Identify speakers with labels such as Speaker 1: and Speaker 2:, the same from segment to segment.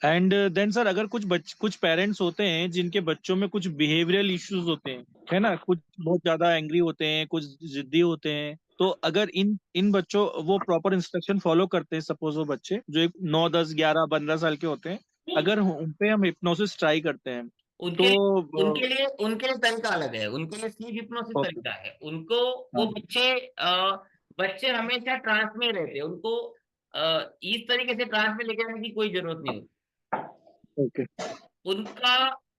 Speaker 1: And then sir, अगर कुछ parents होते हैं जिनके बच्चों में कुछ बिहेवियरल इश्यूज होते हैं, है ना, कुछ बहुत ज्यादा एंग्री होते हैं, कुछ जिद्दी होते हैं, तो अगर इन इन बच्चों वो प्रॉपर इंस्ट्रक्शन फॉलो करते हैं, सपोज वो बच्चे जो एक 9 10 11 15 साल के होते हैं, अगर उन पे हम हिप्नोसिस ट्राई करते हैं
Speaker 2: उनके लिए
Speaker 1: तो।
Speaker 2: उनके लिए तरीका अलग है, उनके लिए स्लीप हिप्नोसिस
Speaker 1: ओके।
Speaker 2: तरीका है उनको। वो
Speaker 1: हाँ।
Speaker 2: बच्चे हमेशा ट्रांस में रहते हैं, उनको इस तरीके से ट्रांस में लेके आने की कोई जरूरत नहीं होती।
Speaker 1: ओके।
Speaker 2: उनका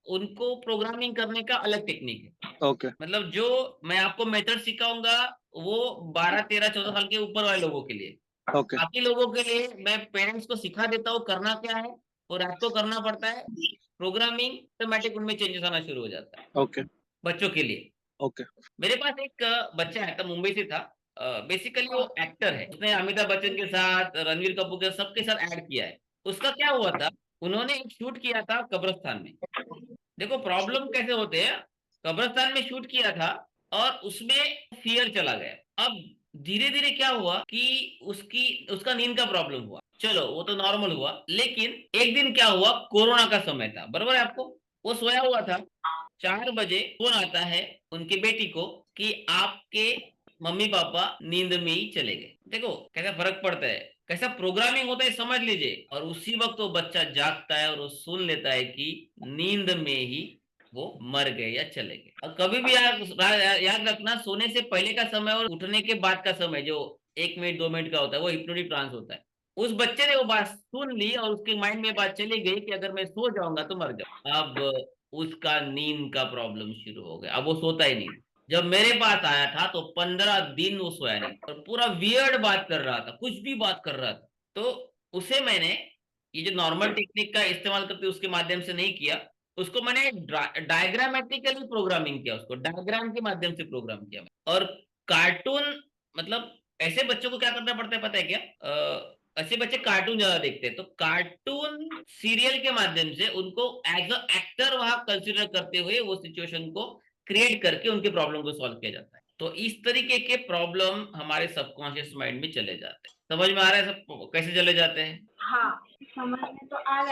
Speaker 2: उनको प्रोग्रामिंग करने का अलग टेक्निक है।
Speaker 1: ओके।
Speaker 2: मतलब जो मैं आपको मेथड सिखाऊंगा वो 12 13 14 साल के ऊपर वाले लोगों के लिए।
Speaker 1: ओके।
Speaker 2: बाकी लोगों के लिए मैं पेरेंट्स को सिखा देता हूँ करना क्या है, और आपको करना पड़ता है प्रोग्रामिंग, ऑटोमेटिक उनमें चेंजेस आना शुरू हो जाता है
Speaker 1: ओके।
Speaker 2: बच्चों के लिए।
Speaker 1: ओके।
Speaker 2: मेरे पास एक बच्चा है, था मुंबई से था। बेसिकली वो एक्टर है, उसने अमिताभ बच्चन के साथ, रणवीर कपूर के सबके साथ ऐड किया है। उसका क्या हुआ था, उन्होंने एक शूट किया था कब्रिस्तान में। देखो प्रॉब्लम कैसे होते हैं, कब्रिस्तान में शूट किया था और उसमें फियर चला गया। अब धीरे धीरे क्या हुआ कि उसकी उसका नींद का प्रॉब्लम हुआ, चलो वो तो नॉर्मल हुआ। लेकिन एक दिन क्या हुआ, कोरोना का समय था, बरोबर है आपको। वो सोया हुआ था, 4 बजे फोन आता है उनकी बेटी को कि आपके मम्मी पापा नींद में ही चले गए। देखो कैसा फर्क पड़ता है, कैसा प्रोग्रामिंग होता है समझ लीजिए। और उसी वक्त वो बच्चा जागता है और वो सुन लेता है कि नींद में ही वो मर गए या चले गए। और कभी भी याद रखना, सोने से पहले का समय और उठने के बाद का समय जो 1 मिनट 2 मिनट का होता है वो हिप्नोटिक ट्रांस होता है। उस बच्चे ने वो बात सुन ली और उसके माइंड में बात चली गई कि अगर मैं सो जाऊंगा तो मर जाऊंगा। अब उसका नींद का प्रॉब्लम शुरू हो गया, अब वो सोता ही नहीं। जब मेरे पास आया था तो 15 दिन वो सोया नहीं और पूरा वियर्ड बात कर रहा था, कुछ भी बात कर रहा था। तो उसे मैंने ये जो नॉर्मल टेक्निक का इस्तेमाल करते उसके माध्यम से नहीं किया, उसको मैंने डायग्रामेटिकली प्रोग्रामिंग किया, उसको डायग्राम के माध्यम से प्रोग्राम किया और कार्टून। मतलब ऐसे बच्चों को क्या करना पड़ता है पता है क्या, ऐसे बच्चे कार्टून ज्यादा देखते हैं, तो कार्टून सीरियल के माध्यम से उनको एज अ एक्टर वहां कंसिडर करते हुए वो सिचुएशन को क्रिएट करके उनके प्रॉब्लम को सॉल्व किया जाता है। तो इस तरीके के प्रॉब्लम हमारे सबकॉन्शियस माइंड में चले जाते हैं। समझ में आ रहा है सब कैसे चले जाते हैं?
Speaker 3: हाँ, समझ में तो आ रहा है।